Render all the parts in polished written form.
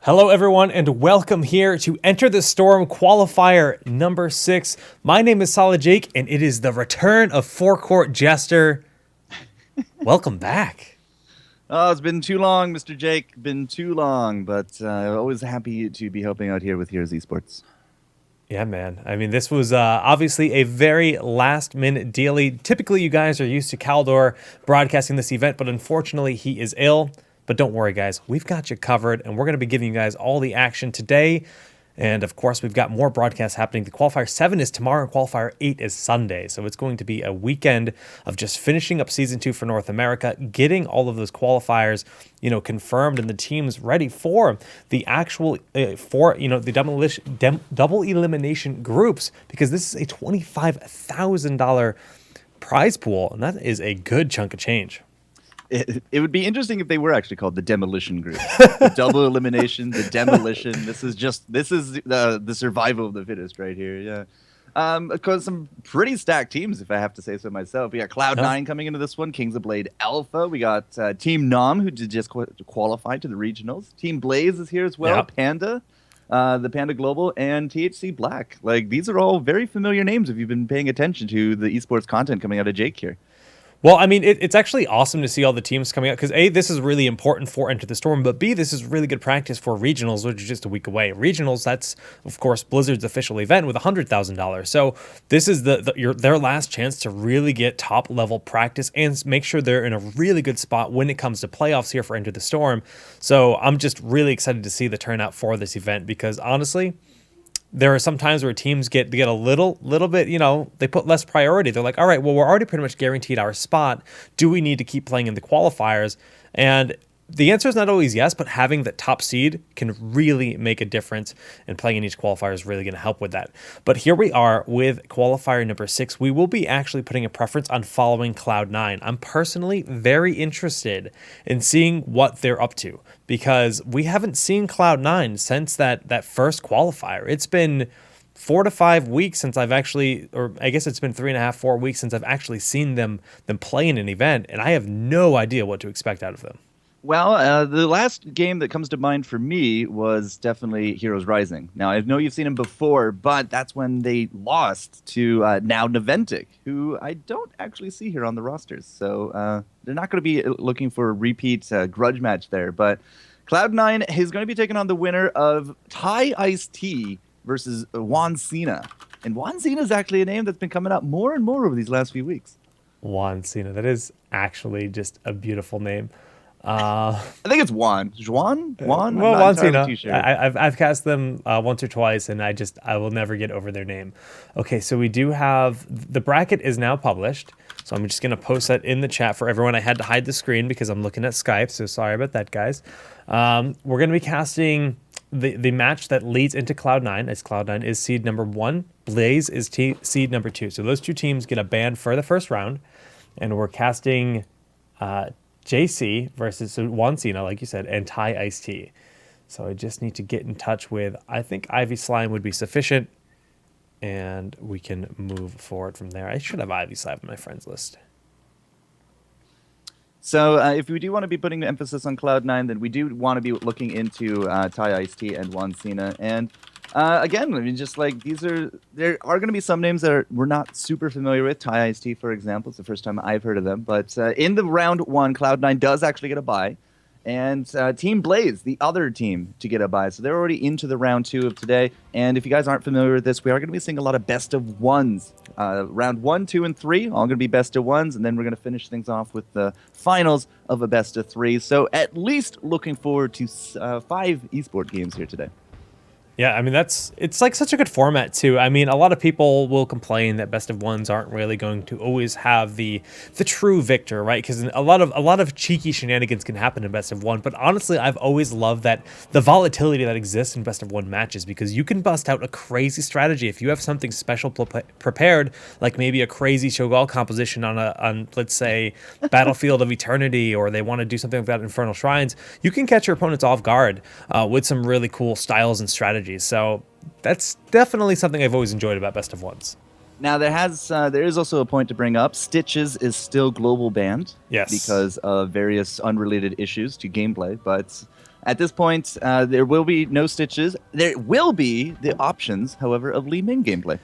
Hello, everyone, and welcome here to Enter the Storm qualifier number 6. My name is Solid Jake, and it is the return of Forecourt Jester. Welcome back. Oh, it's been too long, Mr. Jake. Been too long, but always happy to be helping out here with Heroes Esports. Yeah, man. I mean, this was obviously a very last-minute dealie. Typically, you guys are used to Caldor broadcasting this event, but unfortunately, he is ill. But don't worry, guys. We've got you covered, and we're going to be giving you guys all the action today. And, of course, we've got more broadcasts happening. The Qualifier 7 is tomorrow, and Qualifier 8 is Sunday. So it's going to be a weekend of just finishing up Season 2 for North America, getting all of those qualifiers, confirmed, and the teams ready for the actual, the double elimination groups, because this is a $25,000 prize pool, and that is a good chunk of change. It would be interesting if they were actually called the Demolition Group. The double elimination, the demolition. This is the survival of the fittest right here. Yeah. Of course, some pretty stacked teams, if I have to say so myself. We got Cloud9 coming into this one, Kings of Blade Alpha. We got Team Nom, who did just qualify to the regionals. Team Blaze is here as well. Yep. Panda, the Panda Global, and THC Black. Like, these are all very familiar names if you've been paying attention to the esports content coming out of Jake here. Well, I mean, it's actually awesome to see all the teams coming out because A, this is really important for Enter the Storm, but B, this is really good practice for regionals, which is just a week away. Regionals, that's, of course, Blizzard's official event with $100,000. So this is their last chance to really get top-level practice and make sure they're in a really good spot when it comes to playoffs here for Enter the Storm. So I'm just really excited to see the turnout for this event because, honestly, there are some times where teams get a little bit, they put less priority. They're like, all right, well, we're already pretty much guaranteed our spot. Do we need to keep playing in the qualifiers? And the answer is not always yes, but having that top seed can really make a difference, and playing in each qualifier is really going to help with that. But here we are with qualifier number 6. We will be actually putting a preference on following Cloud9. I'm personally very interested in seeing what they're up to because we haven't seen Cloud9 since that first qualifier. It's been 4 to 5 weeks since I've actually, or I guess it's been 3.5, 4 weeks since I've actually seen them play in an event, and I have no idea what to expect out of them. Well, the last game that comes to mind for me was definitely Heroes Rising. Now, I know you've seen him before, but that's when they lost to now Naventic, who I don't actually see here on the rosters. So they're not going to be looking for a repeat grudge match there. But Cloud9 is going to be taking on the winner of Thai Iced Tea versus Juan Cena. And Juan Cena is actually a name that's been coming up more and more over these last few weeks. Juan Cena. That is actually just a beautiful name. I think it's Juan. Juan? Juan? Well, Juan Cena. Sure. I've cast them once or twice, and I will never get over their name. Okay, so we do have the bracket is now published, so I'm just gonna post that in the chat for everyone. I had to hide the screen because I'm looking at Skype, so sorry about that, guys. We're gonna be casting the match that leads into Cloud9, as Cloud9 is seed number 1, Blaze is seed number 2. So those two teams get a ban for the first round, and we're casting JC versus Juan Cena, like you said, and Thai Iced Tea. So I just need to get in touch with, I think Ivy Slime would be sufficient, and we can move forward from there. I should have Ivy Slime on my friends list. So if we do want to be putting emphasis on Cloud9, then we do want to be looking into Thai Iced Tea and Juan Cena. And again, I mean, just like there are going to be some names that we're not super familiar with. Thai Iced Tea, for example, it's the first time I've heard of them. But in the round 1, Cloud9 does actually get a bye. And Team Blaze, the other team to get a bye. So they're already into the round 2 of today. And if you guys aren't familiar with this, we are going to be seeing a lot of best of ones. Round 1, 2, and 3, all going to be best of ones. And then we're going to finish things off with the finals of a best of 3. So at least looking forward to 5 esports games here today. Yeah, I mean, it's like such a good format too. I mean, a lot of people will complain that best of ones aren't really going to always have the true victor, right? Because a lot of cheeky shenanigans can happen in best of one. But honestly, I've always loved that the volatility that exists in best of one matches, because you can bust out a crazy strategy if you have something special prepared, like maybe a crazy Shogal composition on let's say Battlefield of Eternity, or they want to do something like that in Infernal Shrines. You can catch your opponents off guard with some really cool styles and strategies. So that's definitely something I've always enjoyed about best of ones. Now there is also a point to bring up. Stitches is still global banned Yes. because of various unrelated issues to gameplay. But at this point, there will be no Stitches. There will be the options, however, of Li Ming gameplay.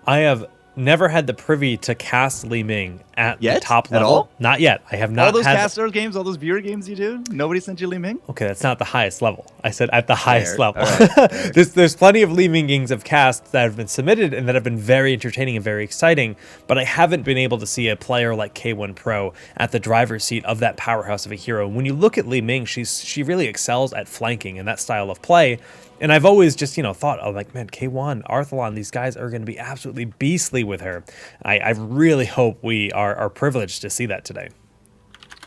I have never had the privy to cast Li Ming at the Yet? top At level. all? Not yet. I have not All those had caster games, all those viewer games you do, nobody sent you Li Ming? Okay, that's not the highest level. I said at the highest level. All right, fair. There's plenty of Li Mingings of casts that have been submitted and that have been very entertaining and very exciting, but I haven't been able to see a player like K1 Pro at the driver's seat of that powerhouse of a hero. When you look at Li Ming, she really excels at flanking and that style of play. And I've always just, thought, oh, like, man, K1, Arthalon, these guys are going to be absolutely beastly with her. I really hope we are privileged to see that today.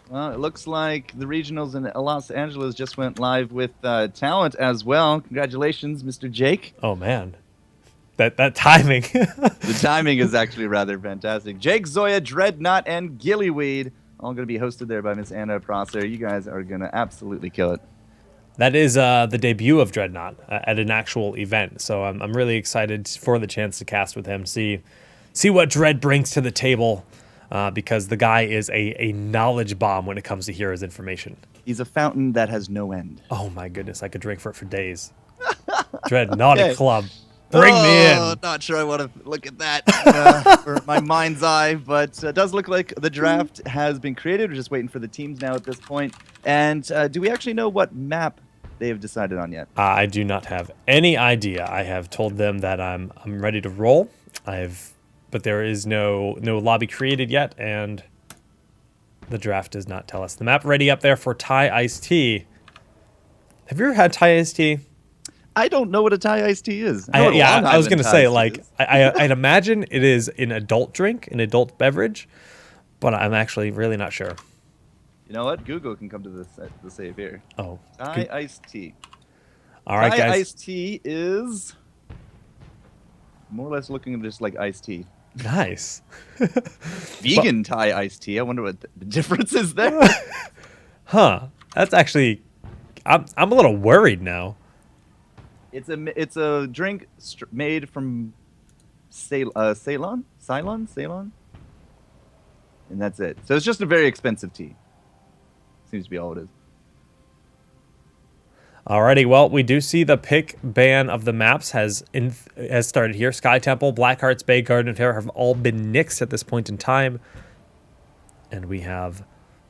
Well, it looks like the regionals in Los Angeles just went live with talent as well. Congratulations, Mr. Jake. Oh, man. That timing. The timing is actually rather fantastic. Jake, Zoya, Dreadnought, and Gillyweed all going to be hosted there by Miss Anna Prosser. You guys are going to absolutely kill it. That is the debut of Dreadnought at an actual event, so I'm really excited for the chance to cast with him, see what Dread brings to the table, because the guy is a knowledge bomb when it comes to heroes information. He's a fountain that has no end. Oh my goodness, I could drink for days. Dreadnoughtic Okay. Club, bring me in. Not sure I want to look at that for my mind's eye, but it does look like the draft has been created. We're just waiting for the teams now at this point. And do we actually know what map they have decided on yet? I do not have any idea. I have told them that I'm ready to roll. But there is no lobby created yet, and the draft does not tell us. The map ready up there for Thai Iced Tea. Have you ever had Thai Iced Tea? I don't know what a Thai iced tea is. I was going to say, like, I'd imagine it is an adult drink, an adult beverage, but I'm actually really not sure. You know what? Google can come to the save here. Oh. Thai iced tea. All right, Thai guys. iced tea is more or less looking just like iced tea. Nice. Vegan Thai iced tea. I wonder what the difference is there. Huh. That's actually... I'm a little worried now. It's a drink made from Ceylon, and that's it. So it's just a very expensive tea. Seems to be all it is. Alrighty, well, we do see the pick ban of the maps has started here. Sky Temple, Blackheart's Bay, Garden of Terror have all been nixed at this point in time. And we have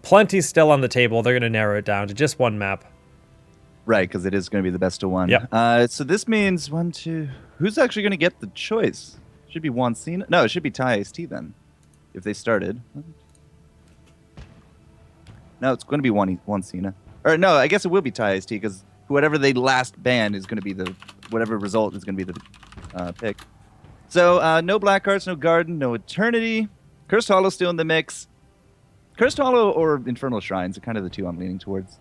plenty still on the table. They're going to narrow it down to just one map. Right, because it is going to be the best of one. Yep. So this means one, two... Who's actually going to get the choice? Should be Juan Cena? No, it should be Thai Iced Tea then, if they started. No, it's going to be Juan Cena. Or no, I guess it will be Thai Iced Tea, because whatever they last ban is going to be whatever result is going to be the pick. So no Blackhearts, no Garden, no Eternity. Cursed Hollow still in the mix. Cursed Hollow or Infernal Shrines are kind of the two I'm leaning towards.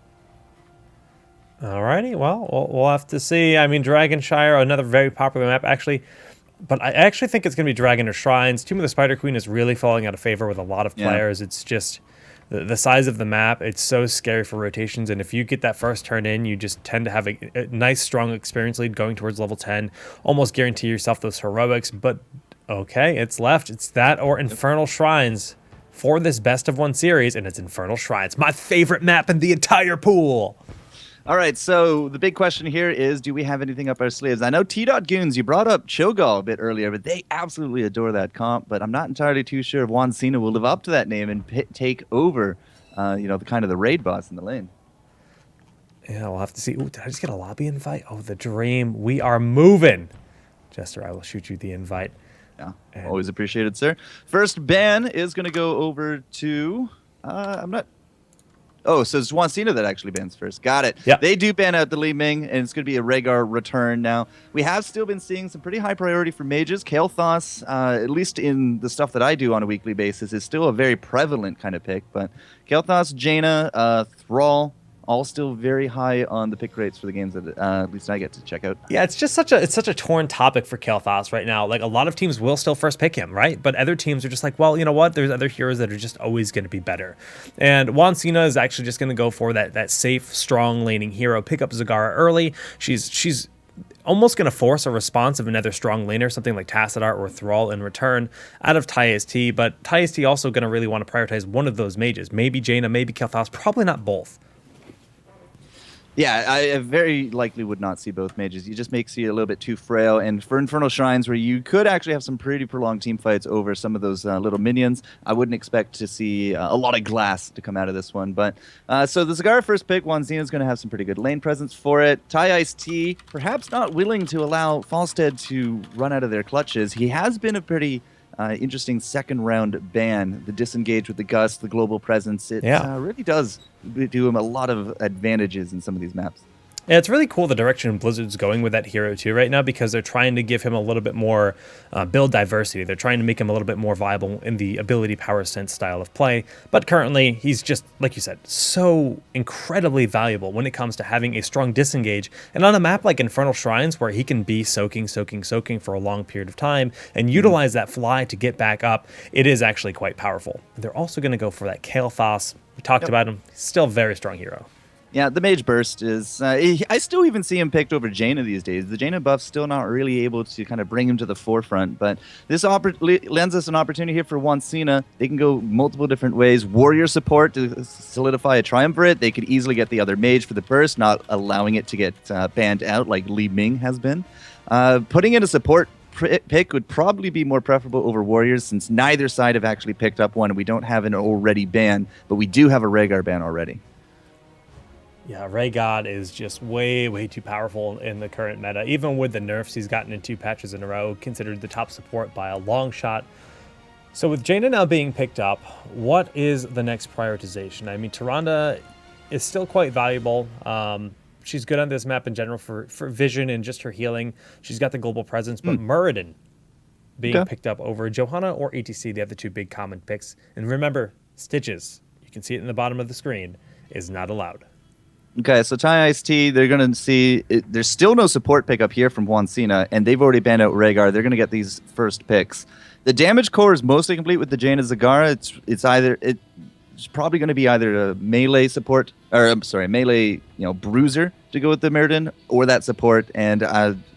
Alrighty, well, we'll have to see. I mean, Dragonshire, another very popular map, actually. But I actually think it's going to be Dragon or Shrines. Tomb of the Spider Queen is really falling out of favor with a lot of players. It's just the size of the map. It's so scary for rotations. And if you get that first turn in, you just tend to have a nice, strong experience lead going towards level 10. Almost guarantee yourself those heroics. But, okay, it's left. It's that or Infernal Shrines for this best of one series. And it's Infernal Shrines, my favorite map in the entire pool. All right, so the big question here is, do we have anything up our sleeves? I know T.Goons, you brought up Cho'Gall a bit earlier, but they absolutely adore that comp, but I'm not entirely too sure if Juan Cena will live up to that name and take over, the kind of the raid boss in the lane. Yeah, we'll have to see. Ooh, did I just get a lobby invite? Oh, the dream. We are moving. Jester, I will shoot you the invite. Yeah, always appreciated, sir. First ban is going to go over to, Oh, so it's Juan Cena that actually bans first. Got it. Yep. They do ban out the Li Ming, and it's going to be a Rhaegar return now. We have still been seeing some pretty high priority for mages. Kael'thas, at least in the stuff that I do on a weekly basis, is still a very prevalent kind of pick. But Kael'thas, Jaina, Thrall, all still very high on the pick rates for the games that at least I get to check out. Yeah, it's just such a torn topic for Kael'thas right now. Like, a lot of teams will still first pick him, right? But other teams are just like, well, you know what? There's other heroes that are just always going to be better. And Juan Cena is actually just going to go for that safe, strong laning hero. Pick up Zagara early. She's almost going to force a response of another strong laner, something like Tassadar or Thrall in return out of TyST, but TyST also going to really want to prioritize one of those mages. Maybe Jaina, maybe Kael'thas, probably not both. Yeah, I very likely would not see both mages. It just makes you a little bit too frail. And for Infernal Shrines, where you could actually have some pretty prolonged team fights over some of those little minions, I wouldn't expect to see a lot of glass to come out of this one. But so the Zagara first pick, Juan Cena is going to have some pretty good lane presence for it. TyST, perhaps not willing to allow Falstead to run out of their clutches. He has been a pretty interesting second round ban. The disengage with the Gust, the global presence, it really does do him a lot of advantages in some of these maps. Yeah, it's really cool the direction Blizzard's going with that hero too right now, because they're trying to give him a little bit more build diversity. They're trying to make him a little bit more viable in the ability power sense style of play. But currently, he's just, like you said, so incredibly valuable when it comes to having a strong disengage. And on a map like Infernal Shrines, where he can be soaking for a long period of time and utilize that fly to get back up, it is actually quite powerful. They're also going to go for that Kael'thas. We talked about him. He's still a very strong hero. Yeah, the Mage Burst is... I still even see him picked over Jaina these days. The Jaina buff's still not really able to kind of bring him to the forefront, but this lends us an opportunity here for Juan Cena. They can go multiple different ways. Warrior support to solidify a Triumvirate. They could easily get the other Mage for the burst, not allowing it to get banned out like Li Ming has been. Putting in a support pick would probably be more preferable over Warriors, since neither side have actually picked up one. We don't have an already ban, but we do have a Rhaegar ban already. Yeah, Rhaegar is just way too powerful in the current meta. Even with the nerfs he's gotten in 2 patches in a row, considered the top support by a long shot. So with Jaina now being picked up, what is the next prioritization? I mean, Tyrande is still quite valuable. She's good on this map in general for vision and just her healing. She's got the global presence, but Muradin being picked up over Johanna or ETC, they have the 2 big common picks. And remember, Stitches, you can see it in the bottom of the screen, is not allowed. Okay, so TyST, they're going to see... there's still no support pickup here from Juan Cena, and they've already banned out Rhaegar. They're going to get these first picks. The damage core is mostly complete with the Jaina Zagara. It's probably going to be either a melee support... melee bruiser to go with the Muradin, or that support. And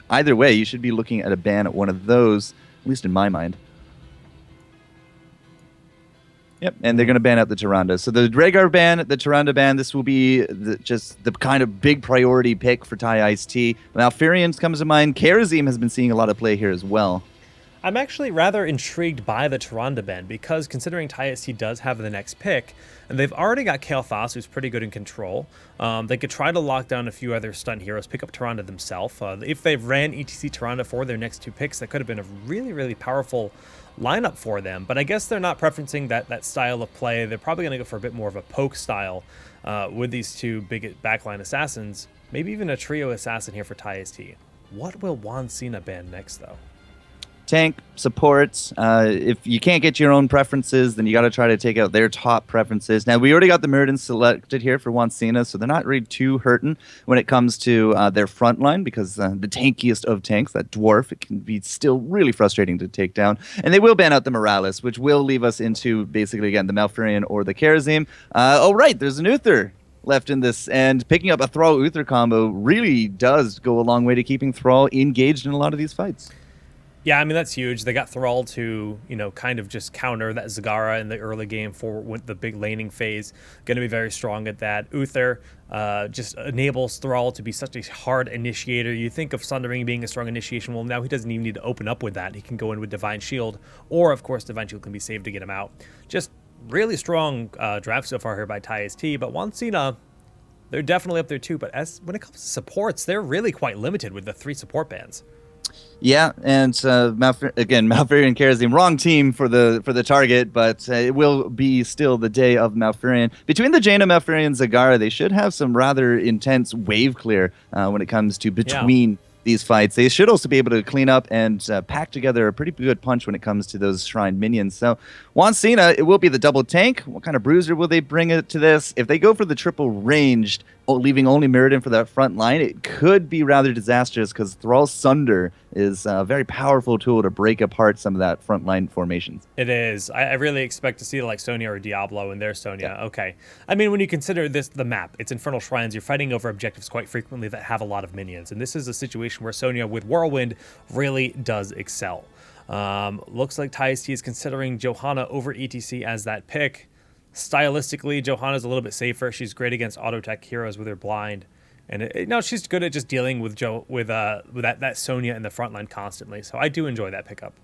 either way, you should be looking at a ban at one of those, at least in my mind. Yep, and they're going to ban out the Tyrande. So the Rhaegar ban, the Tyrande ban, this will be just the kind of big priority pick for TyST. Malfurion comes to mind. Kharazim has been seeing a lot of play here as well. I'm actually rather intrigued by the Tyrande ban, because considering TyST does have the next pick, and they've already got Kael'thas, who's pretty good in control. They could try to lock down a few other stun heroes, pick up Tyrande themselves. If they ran ETC Tyrande for their next 2 picks, that could have been a really powerful lineup for them. But I guess they're not preferencing that style of play. They're probably going to go for a bit more of a poke style with these 2 big backline assassins. Maybe even a trio assassin here for TyST. What will Juan Cena ban next, though? Tank, supports. If you can't get your own preferences, then you got to try to take out their top preferences. Now, we already got the Muradin selected here for Juan Cena, so they're not really too hurting when it comes to their front line, because the tankiest of tanks, that dwarf, it can be still really frustrating to take down. And they will ban out the Morales, which will leave us into, basically, again, the Malfurion or the Kharazim. Oh, right, there's an Uther left in this, and picking up a Thrall Uther combo really does go a long way to keeping Thrall engaged in a lot of these fights. Yeah, I mean, that's huge. They got Thrall to, kind of just counter that Zagara in the early game for the big laning phase. Going to be very strong at that. Uther just enables Thrall to be such a hard initiator. You think of Sundering being a strong initiation. Well, now he doesn't even need to open up with that. He can go in with Divine Shield, or, of course, Divine Shield can be saved to get him out. Just really strong draft so far here by TyST, but Juan Cena, they're definitely up there too. But when it comes to supports, they're really quite limited with the 3 support bans. Yeah, and Malfurion and Kharazim, wrong team for the target, but it will be still the day of Malfurion. Between the Jaina, Malfurion, and Zagara, they should have some rather intense wave clear when it comes to between these fights. They should also be able to clean up and pack together a pretty good punch when it comes to those Shrine minions. So Juan Cena, it will be the double tank. What kind of bruiser will they bring it to this? If they go for the triple ranged, leaving only Mirrodin for that front line, it could be rather disastrous because Thrall's Sunder is a very powerful tool to break apart some of that front line formations. It is. I really expect to see like Sonya or Diablo in their Sonya. Yeah. Okay. I mean, when you consider the map, it's Infernal Shrines. You're fighting over objectives quite frequently that have a lot of minions. And this is a situation where Sonya with Whirlwind really does excel. Looks like TIST is considering Johanna over ETC as that pick. Stylistically, Johanna's a little bit safer. She's great against auto tech heroes with her blind. And she's good at just dealing with that Sonya in the front line constantly. So I do enjoy that pickup.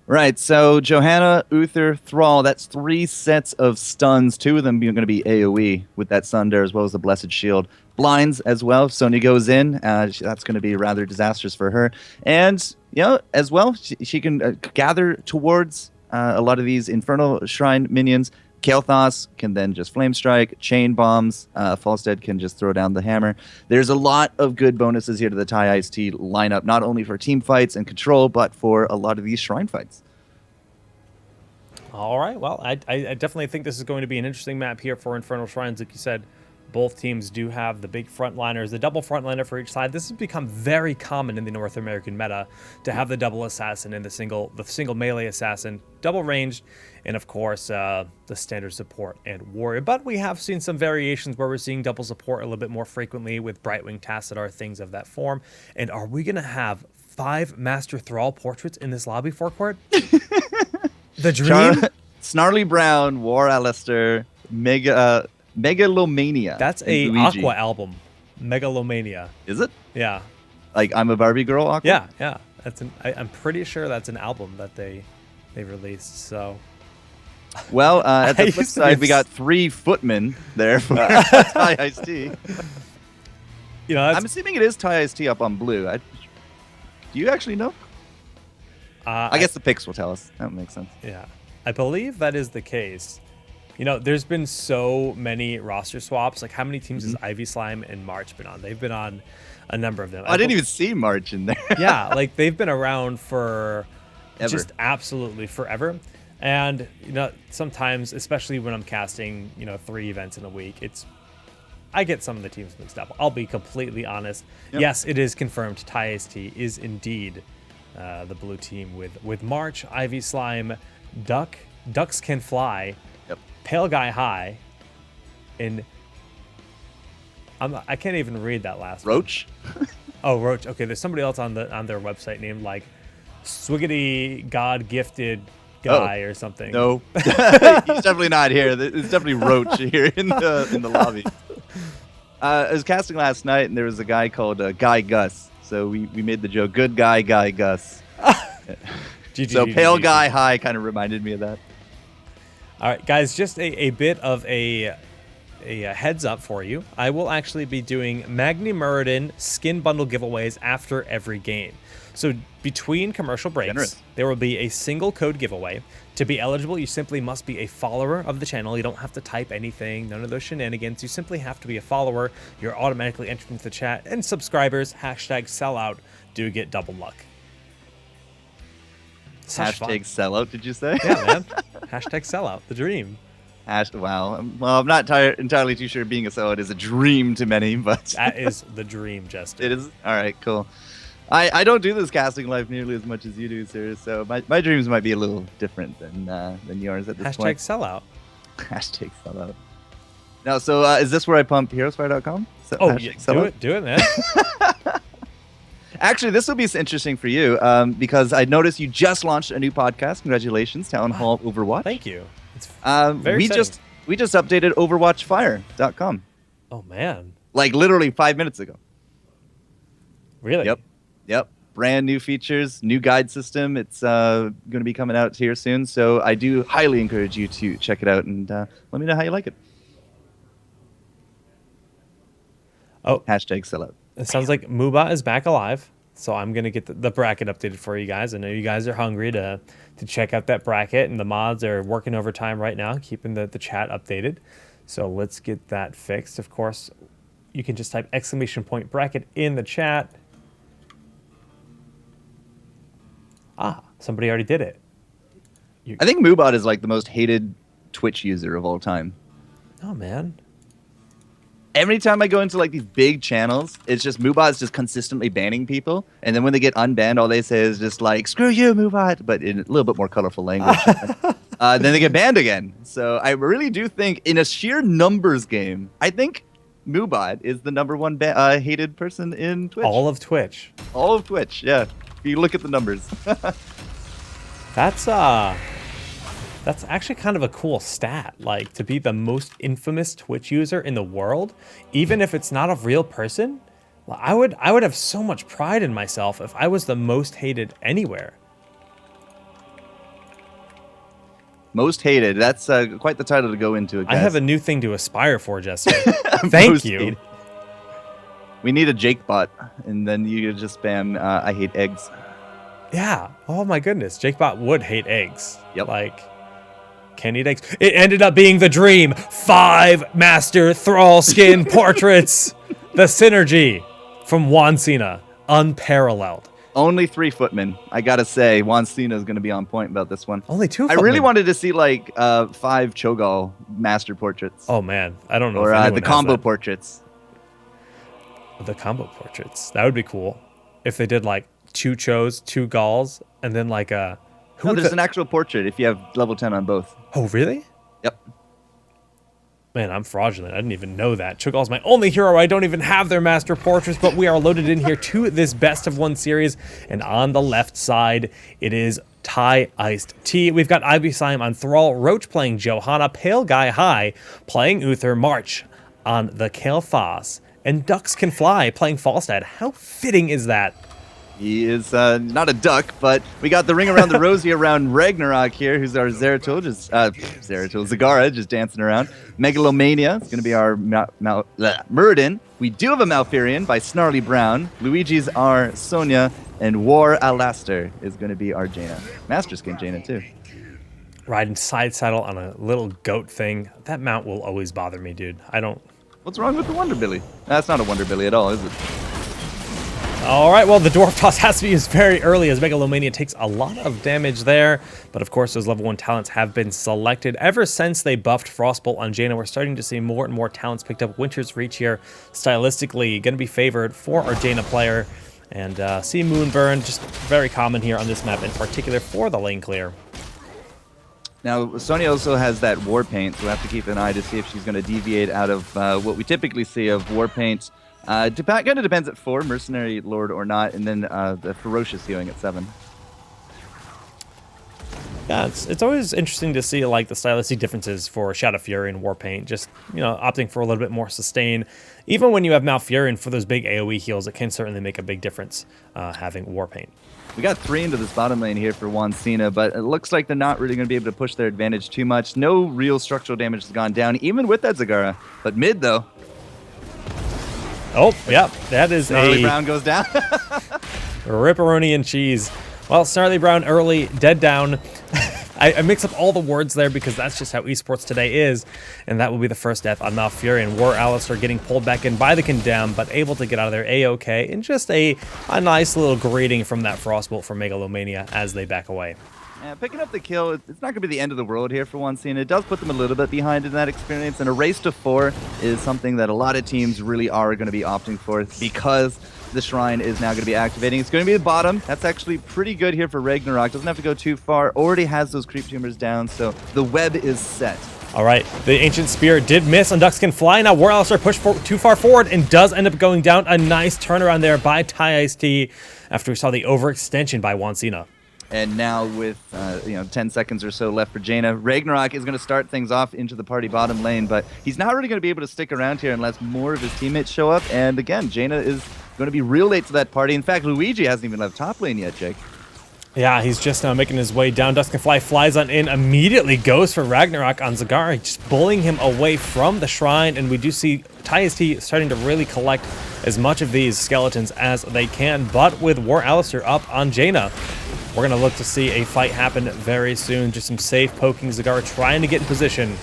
Right, so Johanna, Uther, Thrall, that's 3 sets of stuns. 2 of them are going to be AoE with that Sunder as well as the Blessed Shield. Blinds as well. If Sonya goes in, that's going to be rather disastrous for her. And, as well, she can gather towards a lot of these Infernal Shrine minions. Kael'thas can then just Flame Strike, Chain Bombs. Falstead can just throw down the hammer. There's a lot of good bonuses here to the TIE IST lineup, not only for team fights and control, but for a lot of these Shrine fights. All right. Well, I definitely think this is going to be an interesting map here for Infernal Shrines. Like you said, both teams do have the big frontliners, the double frontliner for each side. This has become very common in the North American meta to have the double assassin and the single melee assassin, double ranged, and of course the standard support and warrior. But we have seen some variations where we're seeing double support a little bit more frequently with Brightwing Tassadar, things of that form. And are we going to have 5 Master Thrall portraits in this lobby forecourt? The dream? Snarly Brown, War Alistair, Megalomania. That's a Luigi. Aqua album. Megalomania. Is it? Yeah. Like I'm a Barbie Girl Aqua? Yeah. I'm pretty sure that's an album that they released. So. Well, at the flip side, we got 3 footmen there for TIE IST. I'm assuming it is TIE IST up on blue. Do you actually know? I guess the pics will tell us. That makes sense. Yeah. I believe that is the case. There's been so many roster swaps. Like, how many teams has Ivy Slime and March been on? They've been on a number of them. I didn't even see March in there. Yeah, like, they've been around for Ever. Just absolutely forever. And, sometimes, especially when I'm casting, 3 events in a week, I get some of the teams mixed up. I'll be completely honest. Yep. Yes, it is confirmed. TIE ST is indeed the blue team with March, Ivy Slime, Ducks Can Fly, Pale Guy High, and I can't even read that last Roach? one. Oh, Roach. Okay, there's somebody else on their website named like Swiggity God Gifted Guy or something. No, he's definitely not here. It's definitely Roach here in the lobby. I was casting last night, and there was a guy called Guy Gus. So we made the joke, good guy, Guy Gus. So Pale Guy High kind of reminded me of that. All right, guys, just a bit of a heads up for you. I will actually be doing Magni Muradin skin bundle giveaways after every game. So between commercial breaks, there will be a single code giveaway. To be eligible, you simply must be a follower of the channel. You don't have to type anything, none of those shenanigans. You simply have to be a follower. You're automatically entered into the chat. And subscribers, #sellout, do get double luck. #sellout, did you say? Yeah, man. #sellout, the dream. Wow. Well, I'm not entirely too sure being a sellout is a dream to many, but... That is the dream, Jester. It is? All right, cool. I don't do this casting life nearly as much as you do, sir, so my dreams might be a little different than yours at this point. #sellout. #sellout. Now, so is this where I pump heroesfire.com? So, oh, yeah, do it, man. Actually, this will be interesting for you because I noticed you just launched a new podcast. Congratulations, Town Hall Overwatch. Thank you. It's we just updated OverwatchFire.com. Oh man! Like literally 5 minutes ago. Really? Yep. Brand new features, new guide system. It's going to be coming out here soon. So I do highly encourage you to check it out and let me know how you like it. Oh, #sellout. It sounds like Muba is back alive. So I'm going to get the bracket updated for you guys. I know you guys are hungry to check out that bracket, and the mods are working overtime right now, keeping the chat updated. So let's get that fixed. Of course, you can just type !bracket in the chat. Somebody already did it. I think Mubot is like the most hated Twitch user of all time. Oh, man. every time I go into like these big channels, it's just Moobot's just consistently banning people, and then when they get unbanned, all they say is just like "screw you, Moobot," but in a little bit more colorful language. Then they get banned again. So I really do think, in a sheer numbers game, I think Moobot is the #1 hated person in Twitch. All of Twitch. All of Twitch, yeah. If you look at the numbers. That's actually kind of a cool stat, like to be the most infamous Twitch user in the world, even if it's not a real person. I would have so much pride in myself if I was the most hated anywhere. Most hated. That's quite the title to go into. I have a new thing to aspire for, Jesse. Thank you. Hated. We need a Jake bot, and then you just spam I hate eggs. Yeah. Oh my goodness. JakeBot would hate eggs. Yep. Like, can't eat eggs. It ended up being the dream. 5 master thrall skin portraits. The synergy from Juan Cena. Unparalleled. Only 3 footmen. I gotta say, Juan Cena is gonna be on point about this one. Only 2 I footmen. really wanted to see like 5 Cho'Gall master portraits. Oh man, I don't know. Or if anyone the has combo that. portraits. The combo portraits. That would be cool. If they did like 2 Chos, 2 Galls, and then like a. No, there's an actual portrait if you have level 10 on both. Oh really? Yep. Man, I'm fraudulent. I didn't even know that. Cho'Gall's my only hero. I don't even have their master portraits, but we are loaded in here to this best of 1 series. And on the left side, it is Thai Iced Tea. We've got Ivy Slime on Thrall, Roach playing Johanna, Pale Guy High playing Uther, March on the Kale Foss, and Ducks Can Fly playing Falstad. How fitting is that? He is not a duck, but we got the ring around the rosy around Ragnarok here, who's our Zagara, just dancing around. Megalomania is going to be our Muradin. We do have a Malfurion by Snarly Brown. Luigi's our Sonya, and War Alaster is going to be our Jaina. Master Skin Jaina, too. Riding side saddle on a little goat thing. That mount will always bother me, dude. I don't... What's wrong with the Wonder Billy? That's not a Wonder Billy at all, is it? All right, well, the Dwarf Toss has to be used very early as Megalomania takes a lot of damage there. But of course, those level 1 talents have been selected. Ever since they buffed Frostbolt on Jaina, we're starting to see more and more talents picked up. Winter's Reach here, stylistically, going to be favored for our Jaina player. And see Moonburn, just very common here on this map, in particular for the lane clear. Now, Sonya also has that War Paint, so we'll have to keep an eye to see if she's going to deviate out of what we typically see of War Paint. Kind of depends at 4, Mercenary Lord or not, and then the Ferocious healing at 7. Yeah, it's always interesting to see like the stylistic differences for Shadow Fury and Warpaint. Just, you know, opting for a little bit more sustain. Even when you have Malfurion for those big AoE heals, it can certainly make a big difference having Warpaint. We got 3 into this bottom lane here for Juan Cena, but it looks like they're not really going to be able to push their advantage too much. No real structural damage has gone down, even with that Zagara. But mid, though. Oh, yeah, that is Snarly Brown goes down. Ripperoni and cheese. Well, Snarly Brown early, dead down. I mix up all the words there because that's just how esports today is. And that will be the first death on Malfurion. War Alistair getting pulled back in by the Condemned, but able to get out of there A-OK. And just a nice little greeting from that Frostbolt for Megalomania as they back away. Yeah, picking up the kill, it's not going to be the end of the world here for Juan Cena. It does put them a little bit behind in that experience, and a race to 4 is something that a lot of teams really are going to be opting for because the Shrine is now going to be activating. It's going to be the bottom. That's actually pretty good here for Ragnarok. Doesn't have to go too far. Already has those creep tumors down, so the web is set. All right, the Ancient Spear did miss on Ducks Can Fly. Now War Alistair pushed too far forward and does end up going down. A nice turnaround there by Thai Iced Tea after we saw the overextension by Juan Cena. And now with 10 seconds or so left for Jaina, Ragnarok is going to start things off into the party bottom lane, but he's not really going to be able to stick around here unless more of his teammates show up. And again, Jaina is going to be real late to that party. In fact, Luigi hasn't even left top lane yet, Jake. Yeah, he's just now making his way down. Dusk Can Fly flies on in, immediately goes for Ragnarok on Zagara, just bullying him away from the Shrine. And we do see Thai Iced Tea starting to really collect as much of these skeletons as they can. But with War Alistair up on Jaina, we're going to look to see a fight happen very soon. Just some safe poking. Zagara trying to get in position.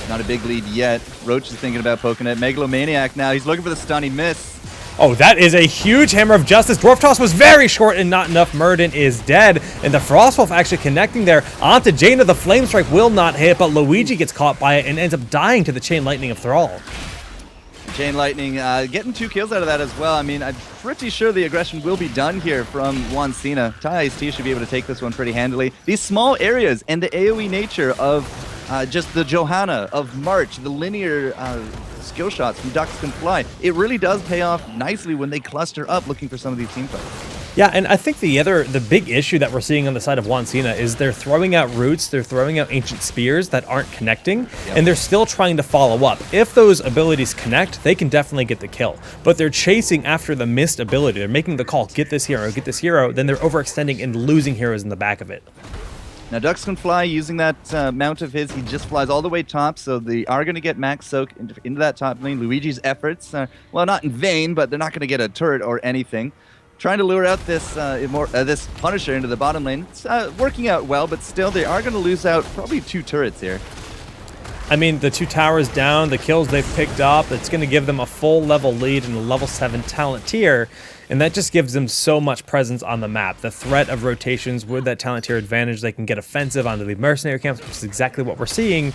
Not a big lead yet. Roach is thinking about poking it. Megalomaniac now. He's looking for the stun. He missed. Oh, that is a huge Hammer of Justice. Dwarf Toss was very short and not enough. Murden is dead. And the Frostwolf actually connecting there onto Jaina. The Flame Strike will not hit, but Luigi gets caught by it and ends up dying to the Chain Lightning of Thrall. Chain Lightning getting 2 kills out of that as well. I mean, I'm pretty sure the aggression will be done here from Juan Cena. TiICE should be able to take this one pretty handily. These small areas and the AoE nature of just the Johanna, of March, the linear skill shots from Ducks Can Fly, it really does pay off nicely when they cluster up looking for some of these team fights. Yeah, and I think the big issue that we're seeing on the side of Juan Cena is they're throwing out roots, they're throwing out ancient spears that aren't connecting, and they're still trying to follow up. If those abilities connect, they can definitely get the kill. But they're chasing after the missed ability. They're making the call, get this hero, then they're overextending and losing heroes in the back of it. Now, Ducks Can Fly, using that mount of his, he just flies all the way top, so they are going to get max soak into that top lane. Luigi's efforts, well, not in vain, but they're not going to get a turret or anything. Trying to lure out this this Punisher into the bottom lane. It's working out well, but still, they are going to lose out probably 2 turrets here. I mean, the 2 towers down, the kills they've picked up, it's going to give them a full level lead in the level 7 talent tier, and that just gives them so much presence on the map. The threat of rotations with that talent tier advantage, they can get offensive onto the mercenary camps, which is exactly what we're seeing.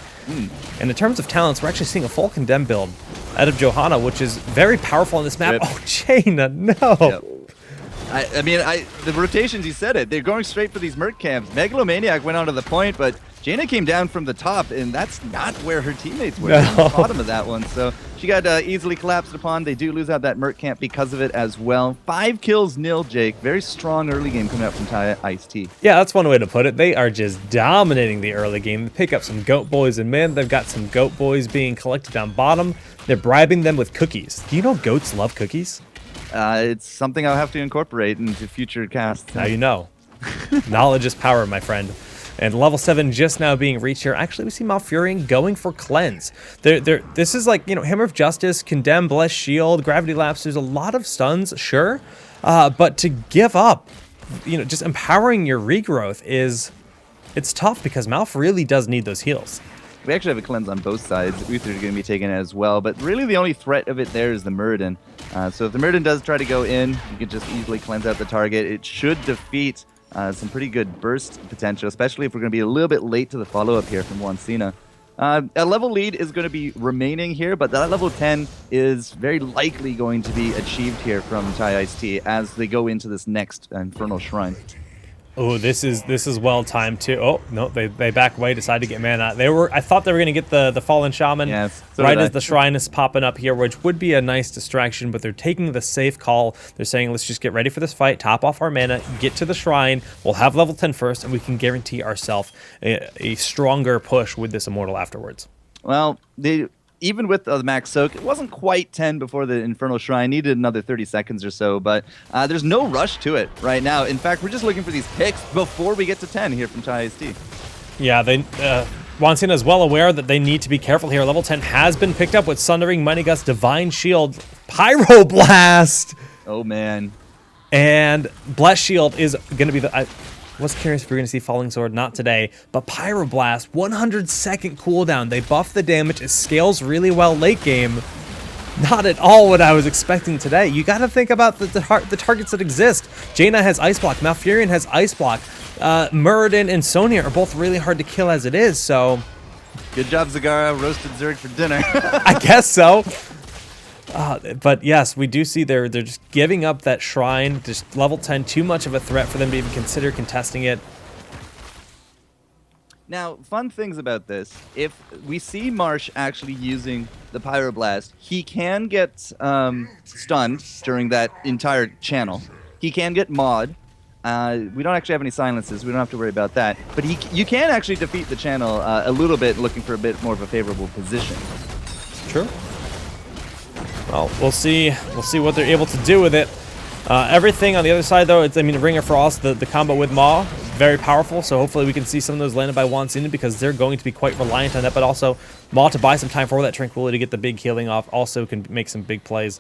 And in terms of talents, we're actually seeing a full Condemn build out of Johanna, which is very powerful on this map. Rip. Oh, Jaina, no! Yep. I mean, the rotations, you said it. They're going straight for these Merc camps. Megalomaniac went onto the point, but Jaina came down from the top, and that's not where her teammates were. No. The bottom of that one. So she got easily collapsed upon. They do lose out that Merc camp because of it as well. 5 kills, nil, Jake. Very strong early game coming out from TiICE. Yeah, that's one way to put it. They are just dominating the early game. They pick up some Goat Boys in mid. They've got some Goat Boys being collected down bottom. They're bribing them with cookies. Do you know goats love cookies? It's something I'll have to incorporate into future casts. Now you know. Knowledge is power, my friend. And level 7 just now being reached here. Actually, we see Malfurion going for Cleanse. This is like, you know, Hammer of Justice, Condemn, Bless Shield, Gravity Lapse. There's a lot of stuns, sure. But to give up, you know, just empowering your regrowth it's tough because Malf really does need those heals. We actually have a cleanse on both sides. Uther is going to be taking it as well, but really the only threat of it there is the Murden. So if the Murden does try to go in, you can just easily cleanse out the target. It should defeat some pretty good burst potential, especially if we're going to be a little bit late to the follow-up here from Juan Cena. A level lead is going to be remaining here, but that level 10 is very likely going to be achieved here from TiICE as they go into this next Infernal Shrine. Oh, this is well timed too. Oh no, they back away, decide to get mana. I thought they were gonna get the Fallen Shaman, yes, so right as the shrine is popping up here, which would be a nice distraction, but they're taking the safe call. They're saying, let's just get ready for this fight, top off our mana, get to the shrine, we'll have level 10 first, and we can guarantee ourselves a stronger push with this Immortal afterwards. Well, even with the max soak, it wasn't quite 10 before the Infernal Shrine. Needed another 30 seconds or so, but there's no rush to it right now. In fact, we're just looking for these picks before we get to 10 here from TiICE. Yeah, Juan Cena is well aware that they need to be careful here. Level 10 has been picked up with Sundering, Mighty Gust, Divine Shield, Pyroblast! Oh, man. And Bless Shield is going to be I was curious if we're going to see Falling Sword, not today, but Pyroblast, 100-second cooldown. They buff the damage, it scales really well late game. Not at all what I was expecting today. You got to think about the targets that exist. Jaina has Ice Block, Malfurion has Ice Block, Muradin and Sonya are both really hard to kill as it is, so... Good job, Zagara. Roasted Zerg for dinner. I guess so. But yes, we do see they're just giving up that shrine. Just level 10, too much of a threat for them to even consider contesting it. Now, fun things about this. If we see Marsh actually using the Pyroblast, he can get stunned during that entire channel. He can get Maud. We don't actually have any silences. We don't have to worry about that. But you can actually defeat the channel a little bit, looking for a bit more of a favorable position. True. Well, we'll see what they're able to do with it. Everything on the other side, though, I mean, Ring of Frost, the combo with Maw, very powerful. So hopefully we can see some of those landed by Juan Cena because they're going to be quite reliant on that. But also, Maw to buy some time for that Tranquility to get the big healing off also can make some big plays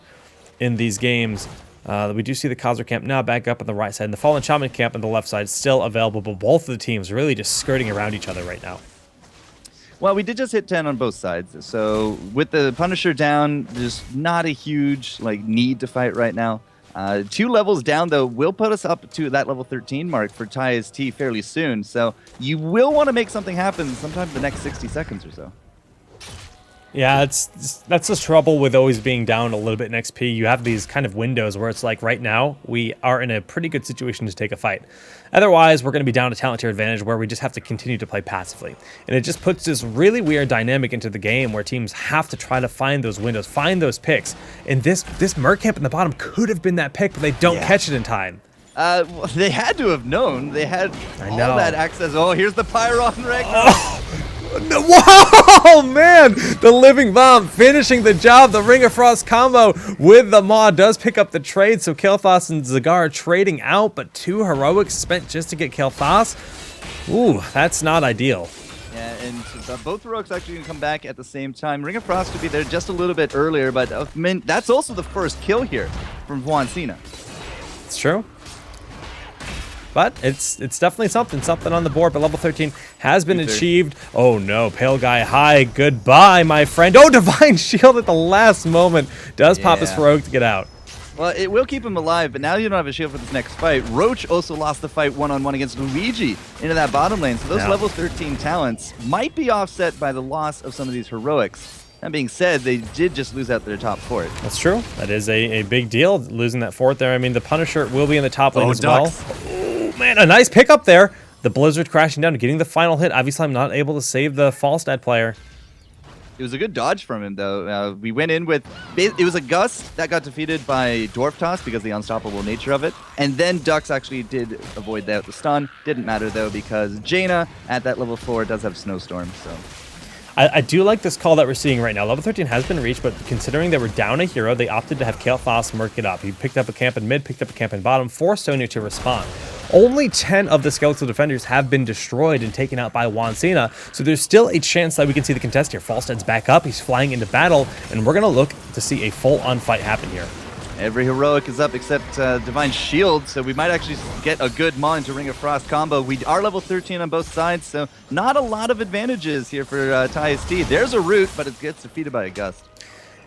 in these games. We do see the Khazar camp now back up on the right side, and the Fallen Shaman camp on the left side still available. But both of the teams really just skirting around each other right now. Well, we did just hit 10 on both sides. So with the Punisher down, there's not a huge need to fight right now. 2 levels down, though, will put us up to that level 13 mark for TIST fairly soon. So you will want to make something happen sometime in the next 60 seconds or so. Yeah, that's the trouble with always being down a little bit in XP. You have these kind of windows where it's like right now we are in a pretty good situation to take a fight. Otherwise, we're going to be down to talent tier advantage where we just have to continue to play passively. And it just puts this really weird dynamic into the game where teams have to try to find those windows, find those picks. And this Merc camp in the bottom could have been that pick, but they don't catch it in time. Well, they had to have known. They had all that access. Oh, here's the Pyron Ragnarok. No, whoa, man! The Living Bomb finishing the job. The Ring of Frost combo with the Maw does pick up the trade. So Kael'thas and Zagar trading out, but 2 heroics spent just to get Kael'thas. Ooh, that's not ideal. Yeah, and both heroics actually going to come back at the same time. Ring of Frost to be there just a little bit earlier, but that's also the first kill here from Juan Cena. It's true. But it's definitely something on the board. But level 13 has been achieved. Oh no, Pale Guy High. Goodbye, my friend. Oh, Divine Shield at the last moment. Does pop his heroic to get out. Well, it will keep him alive, but now you don't have a shield for this next fight. Roach also lost the fight one-on-one against Luigi into that bottom lane. So those level 13 talents might be offset by the loss of some of these heroics. That being said, they did just lose out their top fort. That's true. That is a big deal, losing that fort there. I mean, the Punisher will be in the top lane as well. Oh, man, a nice pick up there. The Blizzard crashing down, getting the final hit. Obviously, I'm not able to save the Falstad player. It was a good dodge from him, though. We went in with... It was a Gust that got defeated by Dwarf Toss because of the unstoppable nature of it. And then Dux actually did avoid that with the stun. Didn't matter, though, because Jaina at that level 4 does have Snowstorm, so... I do like this call that we're seeing right now. Level 13 has been reached, but considering they were down a hero, they opted to have Kael'thas Merc it up. He picked up a camp in mid, picked up a camp in bottom, forced Sonya to respond. Only 10 of the Skeletal Defenders have been destroyed and taken out by Juan Cena, so there's still a chance that we can see the contest here. Falstad's back up, he's flying into battle, and we're going to look to see a full-on fight happen here. Every heroic is up except Divine Shield, so we might actually get a good Maw into Ring of Frost combo. We are level 13 on both sides, so not a lot of advantages here for TIST. There's a root, but it gets defeated by a Gust.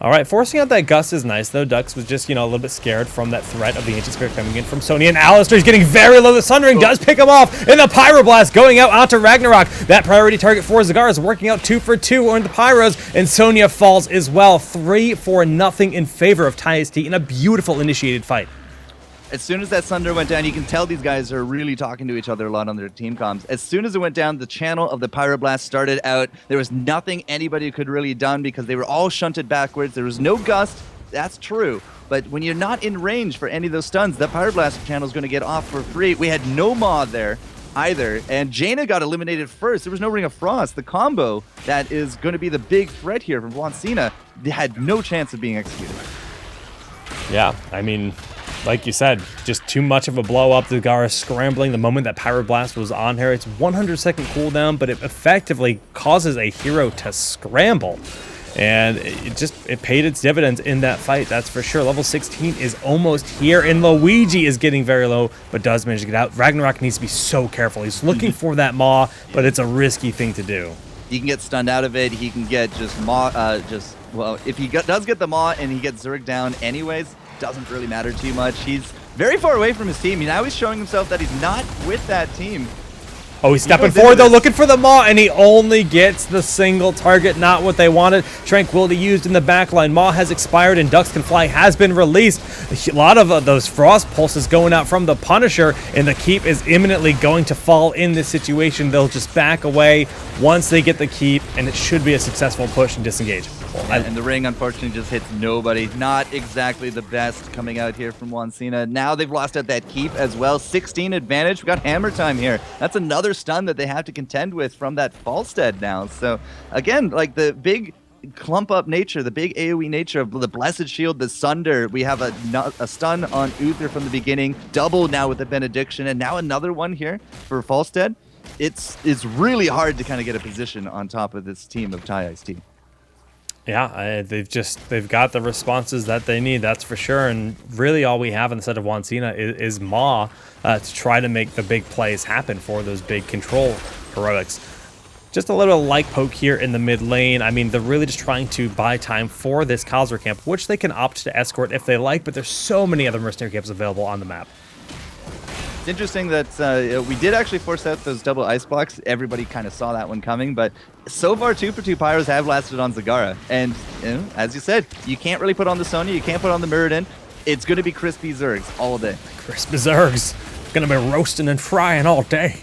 All right, forcing out that Gust is nice, though. Dux was just, a little bit scared from that threat of the Ancient Spirit coming in from Sonya, and Alistar's getting very low. The Sundering does pick him off, and the Pyroblast going out onto Ragnarok. That priority target for Zagar is working out 2 for 2 on the Pyros, and Sonya falls as well. 3-0 in favor of TIST in a beautiful initiated fight. As soon as that Sunder went down, you can tell these guys are really talking to each other a lot on their team comms. As soon as it went down, the channel of the Pyroblast started out. There was nothing anybody could really done because they were all shunted backwards. There was no Gust. That's true. But when you're not in range for any of those stuns, that Pyroblast channel is going to get off for free. We had no Maw there either, and Jaina got eliminated first. There was no Ring of Frost. The combo that is going to be the big threat here from Juan Cena had no chance of being executed. Yeah, I mean... like you said, just too much of a blow up. Zagar scrambling the moment that Pyroblast was on her. It's 100-second cooldown, but it effectively causes a hero to scramble. And it paid its dividends in that fight, that's for sure. Level 16 is almost here, and Luigi is getting very low, but does manage to get out. Ragnarok needs to be so careful. He's looking for that Maw, but it's a risky thing to do. He can get stunned out of it. He can get just Maw, well, if he does get the Maw and he gets Zerg down anyways, doesn't really matter too much. He's very far away from his team. Now he's showing himself that he's not with that team. Oh, he's stepping forward, though, looking for the Maw, and he only gets the single target, not what they wanted. Tranquility used in the backline. Maw has expired, and Dux Can Fly has been released. A lot of those Frost Pulses going out from the Punisher, and the Keep is imminently going to fall in this situation. They'll just back away once they get the Keep, and it should be a successful push and disengage. And the ring, unfortunately, just hits nobody. Not exactly the best coming out here from Juan Cena. Now they've lost out that Keep as well. 16 advantage. We got Hammer Time here. That's another stun that they have to contend with from that Falstad now. So, again, like the big clump up nature, the big AoE nature of the Blessed Shield, the Sunder. We have a stun on Uther from the beginning. Double now with the Benediction. And now another one here for Falstad. It's really hard to kind of get a position on top of this team of TIST. Yeah, they've got the responses that they need, that's for sure. And really all we have instead of Juan Cena is Maw to try to make the big plays happen for those big control heroics. Just a little light poke here in the mid lane. I mean, they're really just trying to buy time for this Khazra camp, which they can opt to escort if they like, but there's so many other mercenary camps available on the map. It's interesting that we did actually force out those double ice blocks. Everybody kind of saw that one coming, but so far 2 for 2 pyros have lasted on Zagara. And as you said, you can't really put on the Sonya, you can't put on the Muradin. It's going to be crispy Zergs all day. Crispy Zergs. Going to be roasting and frying all day.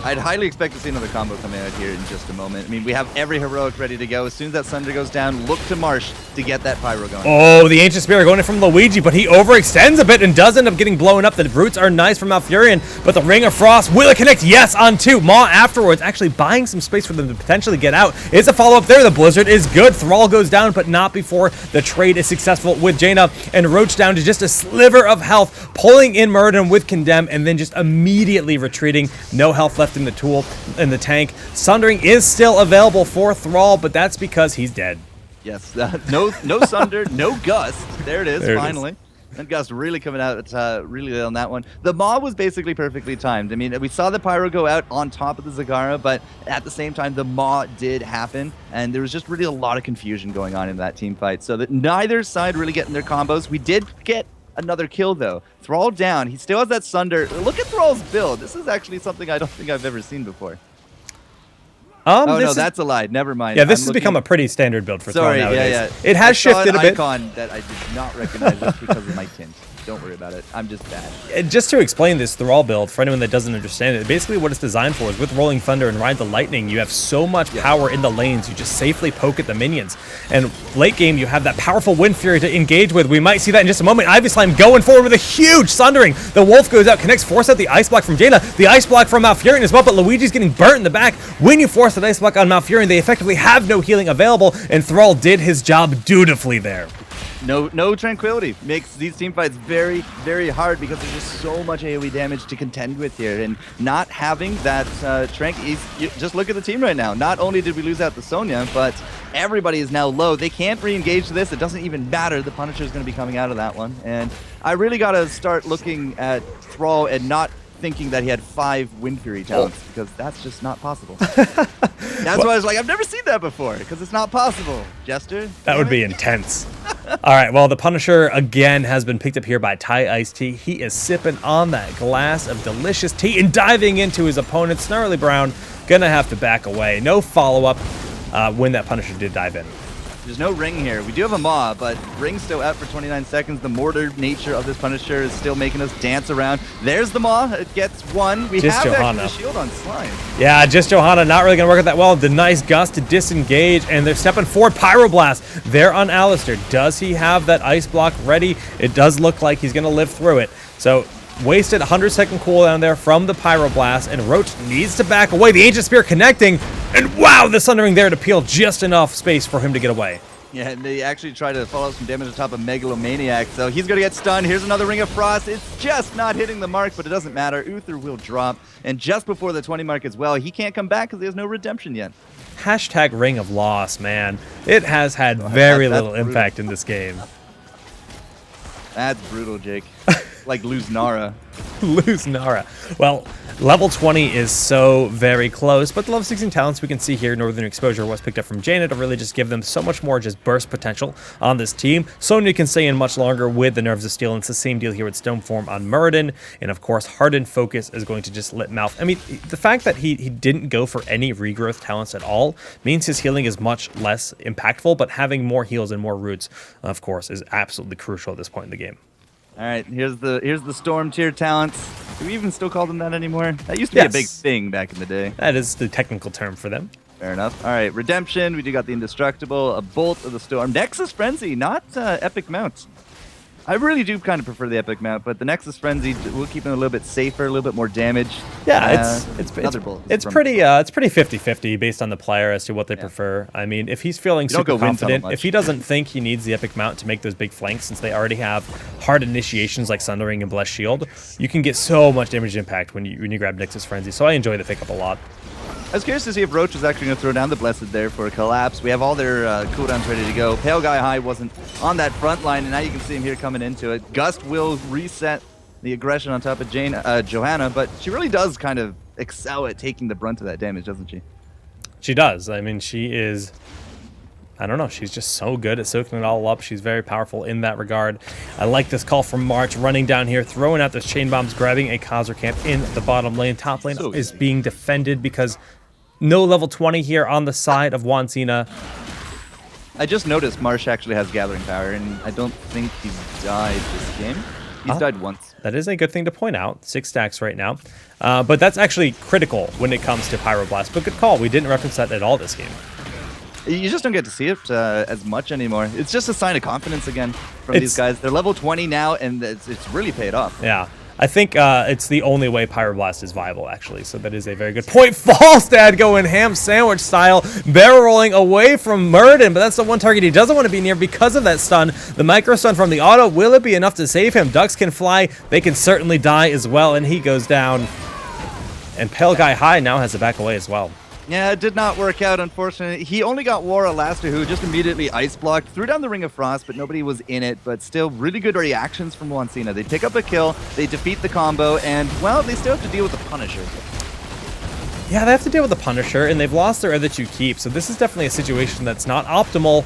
I'd highly expect to see another combo coming out here in just a moment. I mean, we have every heroic ready to go. As soon as that Sunder goes down, look to Marsh to get that pyro going. Oh, the Ancient Spirit going in from Luigi, but he overextends a bit and does end up getting blown up. The roots are nice from Malfurion, but the Ring of Frost, will it connect? Yes, on 2. Maw afterwards, actually buying some space for them to potentially get out. Is a follow-up there. The Blizzard is good. Thrall goes down, but not before the trade is successful with Jaina, and Roach down to just a sliver of health, pulling in Muradin with Condemn, and then just immediately retreating. No health left in the tool. In the tank. Sundering is still available for Thrall, but that's because he's dead. Yes, no Sunder, no Gust. There it is, finally. And Gust really coming out really late on that one. The Maw was basically perfectly timed. I mean, we saw the Pyro go out on top of the Zagara, but at the same time, the Maw did happen, and there was just really a lot of confusion going on in that team fight. So that neither side really getting their combos. We did get another kill, though. Thrall down. He still has that Sunder. Look at Thrall's build. This is actually something I don't think I've ever seen before. Oh, no, that's a lie. Never mind. Yeah, this has become a pretty standard build for Thrall nowadays. Yeah. It has shifted a bit. Icon that I did not recognize just because of my tint. Don't worry about it. I'm just bad. Just to explain this Thrall build, for anyone that doesn't understand it, basically what it's designed for is with Rolling Thunder and Ride the Lightning, you have so much power in the lanes, you just safely poke at the minions. And late game, you have that powerful Wind Fury to engage with. We might see that in just a moment. Ivy Slime going forward with a huge Sundering. The Wolf goes out, connects, force out the Ice Block from Jaina, the Ice Block from Malfurion as well, but Luigi's getting burnt in the back. When you force that Ice Block on Malfurion, they effectively have no healing available, and Thrall did his job dutifully there. No tranquility. Makes these team fights very, very hard because there's just so much AoE damage to contend with here. And not having that Trank, just look at the team right now. Not only did we lose out the Sonya, but everybody is now low. They can't re-engage this. It doesn't even matter. The Punisher is going to be coming out of that one. And I really got to start looking at Thrall and not thinking that he had 5 Wind Fury talents, because that's just not possible. That's why I was like, I've never seen that before, because it's not possible, Jester. That would be intense. All right, well, the Punisher, again, has been picked up here by Thai Iced Tea. He is sipping on that glass of delicious tea and diving into his opponent, Snarly Brown. Gonna have to back away. No follow-up when that Punisher did dive in. There's no ring here. We do have a Maw, but ring's still out for 29 seconds. The mortar nature of this Punisher is still making us dance around. There's the Maw. It gets 1. We just have Johanna. actually the shield on Slime. Yeah, just Johanna. Not really going to work out that well. The nice Gust to disengage, and they're stepping forward. Pyroblast there on Alistair. Does he have that Ice Block ready? It does look like he's going to live through it. So wasted 100-second cooldown there from the Pyroblast, and Roach needs to back away. The Ancient Spear connecting, and wow, the Sundering there to peel just enough space for him to get away. Yeah, and they actually try to follow some damage on top of Megalomaniac, so he's going to get stunned. Here's another Ring of Frost. It's just not hitting the mark, but it doesn't matter. Uther will drop, and just before the 20 mark as well, he can't come back because he has no redemption yet. Hashtag Ring of Loss, man. It has had very little impact in this game. That's brutal, Jake. Like lose Nara. Lose Nara. Well, level 20 is so very close, but the level 16 talents we can see here, Northern Exposure was picked up from Jaina to really just give them so much more just burst potential on this team. Sonya can stay in much longer with the Nerves of Steel, and it's the same deal here with Stoneform on Muradin, and of course Hardened Focus is going to just let Malf. I mean, the fact that he didn't go for any regrowth talents at all means his healing is much less impactful, but having more heals and more roots, of course, is absolutely crucial at this point in the game. All right, here's the Storm tier talents. Do we even still call them that anymore? That used to be a big thing back in the day. That is the technical term for them. Fair enough. All right, Redemption. We do got the Indestructible, a Bolt of the Storm, Nexus Frenzy, not Epic Mount. I really do kind of prefer the Epic Mount, but the Nexus Frenzy will keep him a little bit safer, a little bit more damage. Yeah, it's pretty 50-50 based on the player as to what they prefer. I mean, if he's feeling super confident, if he doesn't think he needs the Epic Mount to make those big flanks, since they already have hard initiations like Sundering and Blessed Shield, you can get so much damage impact when you grab Nexus Frenzy. So I enjoy the pickup a lot. I was curious to see if Roach was actually going to throw down the Blessed there for a collapse. We have all their cooldowns ready to go. Pale Guy High wasn't on that front line, and now you can see him here coming into it. Gust will reset the aggression on top of Johanna, but she really does kind of excel at taking the brunt of that damage, doesn't she? She does. I mean, she is, I don't know, she's just so good at soaking it all up. She's very powerful in that regard. I like this call from March, running down here, throwing out those chain bombs, grabbing a Khazra camp in the bottom lane. Top lane is being defended because no level 20 here on the side of Juan Cena. I just noticed Marsh actually has gathering power, and I don't think he's died this game. He's died once. That is a good thing to point out. 6 stacks right now. But that's actually critical when it comes to Pyroblast. But good call. We didn't reference that at all this game. You just don't get to see it as much anymore. It's just a sign of confidence again from these guys. They're level 20 now, and it's really paid off. Yeah. I think it's the only way Pyroblast is viable, actually. So that is a very good point. Falstad going ham sandwich style, barrel rolling away from Murden, but that's the one target he doesn't want to be near because of that stun. The micro stun from the auto, will it be enough to save him? Ducks can fly. They can certainly die as well, and he goes down. And Pale Guy High now has to back away as well. Yeah, it did not work out, unfortunately. He only got War Alaster, who just immediately ice blocked, threw down the Ring of Frost, but nobody was in it. But still, really good reactions from Juan Cena. They pick up a kill, they defeat the combo, and, well, they still have to deal with the Punisher. Yeah, they have to deal with the Punisher, and they've lost their other 2 keeps. So this is definitely a situation that's not optimal,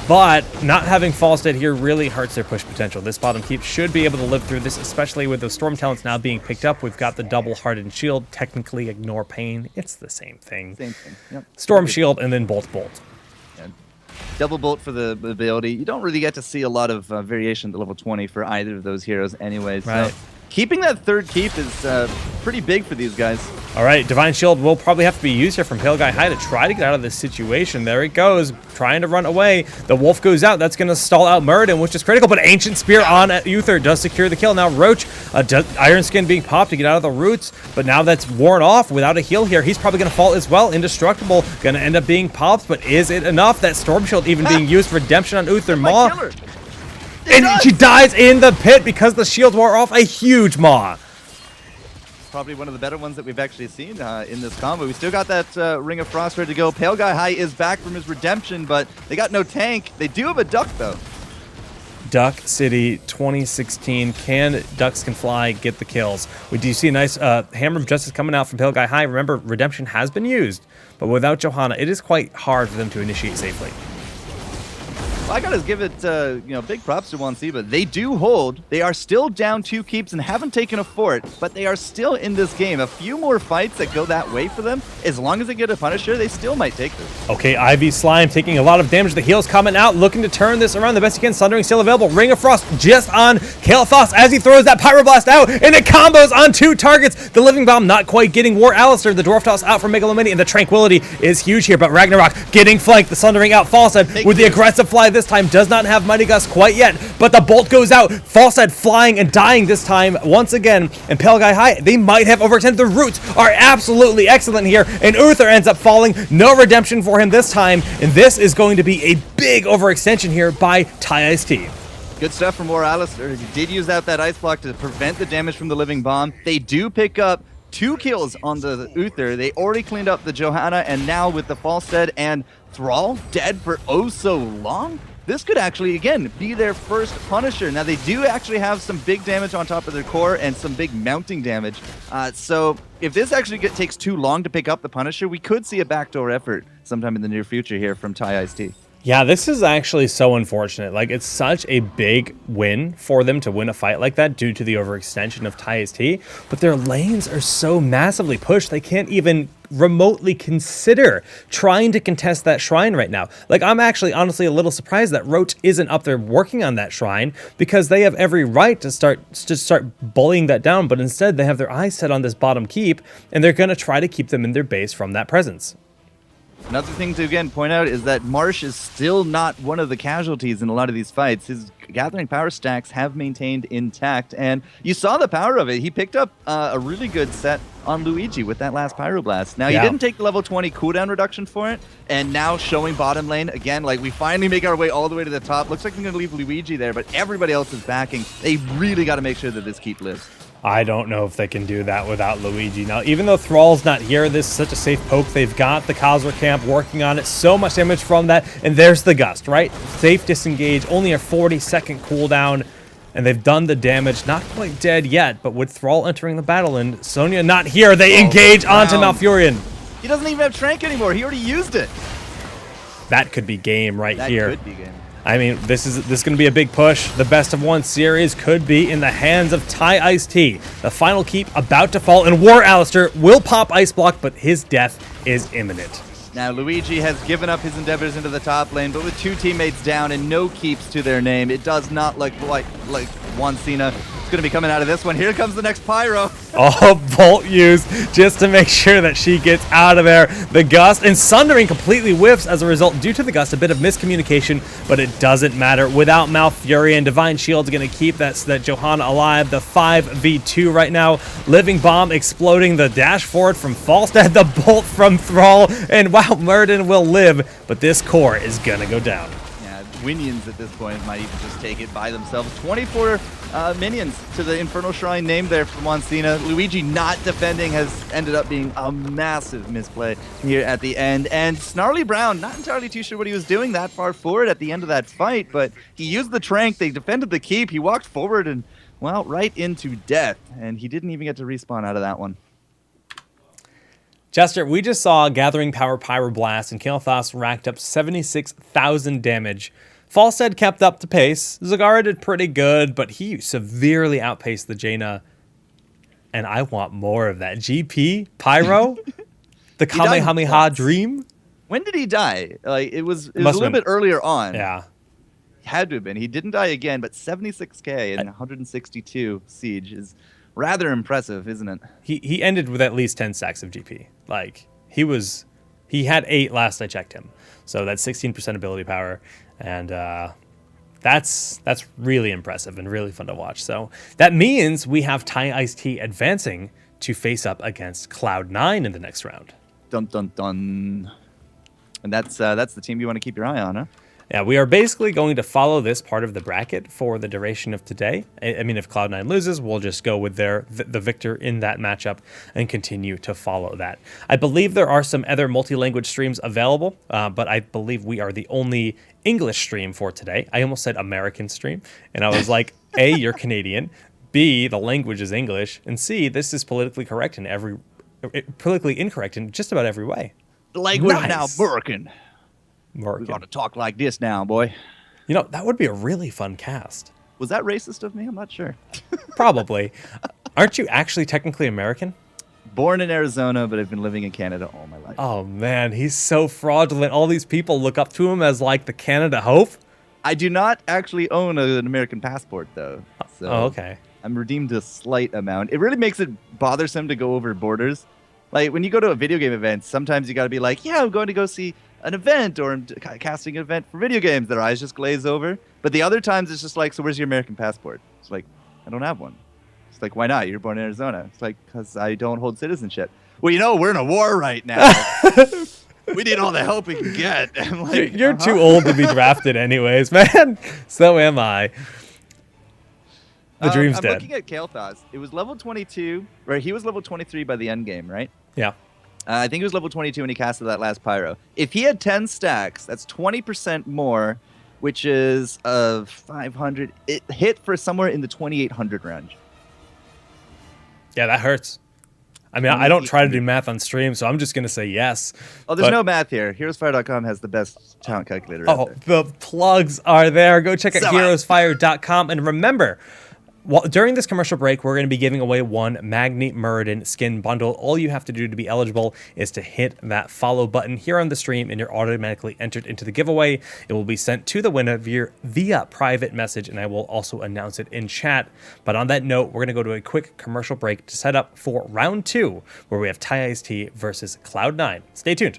but not having Falstad here really hurts their push potential. This bottom keep should be able to live through this, especially with those Storm Talents now being picked up. We've got the double Hardened Shield, technically Ignore Pain. It's the same thing. Same thing, yep. Storm Shield and then Bolt. Yeah. Double Bolt for the ability. You don't really get to see a lot of variation at level 20 for either of those heroes anyways. Right. So keeping that 3rd keep is pretty big for these guys. All right, Divine Shield will probably have to be used here from Pale Guy High to try to get out of this situation. There it goes, trying to run away. The Wolf goes out. That's going to stall out Murden, which is critical, but Ancient Spear on Uther does secure the kill. Now Roach, Iron Skin being popped to get out of the roots, but now that's worn off without a heal here. He's probably going to fall as well. Indestructible, going to end up being popped, but is it enough? That Storm Shield even being used for Redemption on Uther. Maw. And she dies in the pit because the shield wore off. A huge Maw. Probably one of the better ones that we've actually seen in this combo. We still got that Ring of Frost ready to go. Pale Guy High is back from his redemption, but they got no tank. They do have a Duck, though. Duck City 2016. Ducks Can Fly get the kills? We do see a nice Hammer of Justice coming out from Pale Guy High. Remember, Redemption has been used, but without Johanna, it is quite hard for them to initiate safely. Well, I gotta give it, big props to Juan Cena. They do hold. They are still down 2 keeps and haven't taken a fort, but they are still in this game. A few more fights that go that way for them. As long as they get a Punisher, they still might take this. Okay, Ivy Slime taking a lot of damage. The heal's coming out, looking to turn this around the best he can. Sundering still available. Ring of Frost just on Kael'thas as he throws that Pyroblast out, and it combos on 2 targets. The Living Bomb not quite getting War Alistair. The Dwarf Toss out from Megalomania, and the Tranquility is huge here, but Ragnarok getting flanked. The Sundering out. Falstad with the aggressive fly this time does not have Mighty Gust quite yet, but the Bolt goes out. Falstad flying and dying this time once again, and Pale Guy High, they might have overextended. The roots are absolutely excellent here, and Uther ends up falling. No redemption for him this time, and this is going to be a big overextension here by Ty Ice T. Good stuff from War Alistair. He did use out that Ice Block to prevent the damage from the Living Bomb. They do pick up 2 kills on the Uther. They already cleaned up the Johanna, and now with the Falstad and Thrall dead for oh so long, this could actually, again, be their first Punisher. Now, they do actually have some big damage on top of their core and some big mounting damage. So if this actually takes too long to pick up the Punisher, we could see a backdoor effort sometime in the near future here from Ty Ice T. Yeah, this is actually so unfortunate. Like, it's such a big win for them to win a fight like that due to the overextension of Ty Ice T, but their lanes are so massively pushed, they can't even remotely consider trying to contest that shrine right now. Like, I'm actually honestly a little surprised that Roach isn't up there working on that shrine, because they have every right to start bullying that down, but instead they have their eyes set on this bottom keep, and they're going to try to keep them in their base from that presence. Another thing to, again, point out is that Marsh is still not one of the casualties in a lot of these fights. His gathering power stacks have maintained intact, and you saw the power of it. He picked up a really good set on Luigi with that last Pyroblast. Now, he didn't take the level 20 cooldown reduction for it, and now showing bottom lane, again, like, we finally make our way all the way to the top. Looks like they're going to leave Luigi there, but everybody else is backing. They really got to make sure that this keep lives. I don't know if they can do that without Luigi. Now, even though Thrall's not here, this is such a safe poke. They've got the Khazra camp working on it. So much damage from that. And there's the Gust, right? Safe disengage. Only a 40-second cooldown. and they've done the damage. Not quite dead yet, but with Thrall entering the battle and Sonya not here, they engage onto Malfurion. He doesn't even have Trank anymore. He already used it. That could be game right here. That could be game. I mean, this is going to be a big push. The best of one series could be in the hands of Ty Ice-T. The final keep about to fall, and War Alistair will pop Ice Block, but his death is imminent. Now, Luigi has given up his endeavors into the top lane, but with 2 teammates down and no keeps to their name, it does not look like Juan Cena is going to be coming out of this one. Here comes the next Pyro. Oh, Bolt use just to make sure that she gets out of there. The Gust and Sundering completely whiffs as a result due to the Gust. A bit of miscommunication, but it doesn't matter. Without Malfurion, Divine Shield's going to keep that Johanna alive. The 5v2 right now. Living Bomb exploding. The dash forward from Falstad. The Bolt from Thrall. And wow, Muradin will live, but this core is going to go down. Yeah, Winions at this point might even just take it by themselves. 24 minions to the Infernal Shrine named there from Juan Cena. Luigi not defending has ended up being a massive misplay here at the end. And Snarly Brown, not entirely too sure what he was doing that far forward at the end of that fight, but he used the Trank, they defended the keep, he walked forward and, well, right into death. And he didn't even get to respawn out of that one. Jester, we just saw Gathering Power Pyroblast, and Kael'thas racked up 76,000 damage. Falstad kept up the pace. Zagara did pretty good, but he severely outpaced the Jaina. And I want more of that. GP, Pyro, the Kamehameha Dream. When did he die? Like it was a little bit earlier on. Yeah. Had to have been. He didn't die again, but 76k and 162 siege is rather impressive, isn't it? He ended with at least 10 stacks of GP. Like he had 8 last I checked him. So that's 16% ability power. And that's really impressive and really fun to watch. So that means we have Ty Ice-T advancing to face up against Cloud9 in the next round. Dun dun dun. And that's the team you want to keep your eye on, huh? Yeah, we are basically going to follow this part of the bracket for the duration of today. I mean, if Cloud9 loses, we'll just go with the victor in that matchup and continue to follow that. I believe there are some other multi-language streams available, but I believe we are the only English stream for today. I almost said American stream, and I was like, A, you're Canadian, B, the language is English, and C, this is politically incorrect in just about every way. Like nice. Now, American. We got to talk like this now, boy. You know, that would be a really fun cast. Was that racist of me? I'm not sure. Probably. Aren't you actually technically American? Born in Arizona, but I've been living in Canada all my life. Oh, man, he's so fraudulent. All these people look up to him as, like, the Canada hope. I do not actually own an American passport, though. So okay. I'm redeemed a slight amount. It really makes it bothersome to go over borders. Like, when you go to a video game event, sometimes you got to be like, yeah, I'm going to go see an event or I'm casting an event for video games. Their eyes just glaze over. But the other times it's just like, so where's your American passport? It's like, I don't have one. It's like, why not? You're born in Arizona. It's like, because I don't hold citizenship. Well, you know, we're in a war right now. We need all the help we can get. I'm like, you're too old to be drafted anyways, man. So am I. The dream's I'm dead. Looking at Kael'thas. It was level 22, right? He was level 23 by the end game, right? Yeah. I think he was level 22 when he casted that last Pyro. If he had 10 stacks, that's 20% more, which is 500. It hit for somewhere in the 2,800 range. Yeah, that hurts. I mean, I don't try to do math on stream, so I'm just going to say yes. Oh, there's no math here. HeroesFire.com has the best talent calculator out there. The plugs are there. Go check out HeroesFire.com. And remember, during this commercial break, we're going to be giving away one Magni Muradin skin bundle. All you have to do to be eligible is to hit that follow button here on the stream, and you're automatically entered into the giveaway. It will be sent to the winner via private message, and I will also announce it in chat. But on that note, we're going to go to a quick commercial break to set up for round 2, where we have Ty Ice-T versus Cloud9. Stay tuned.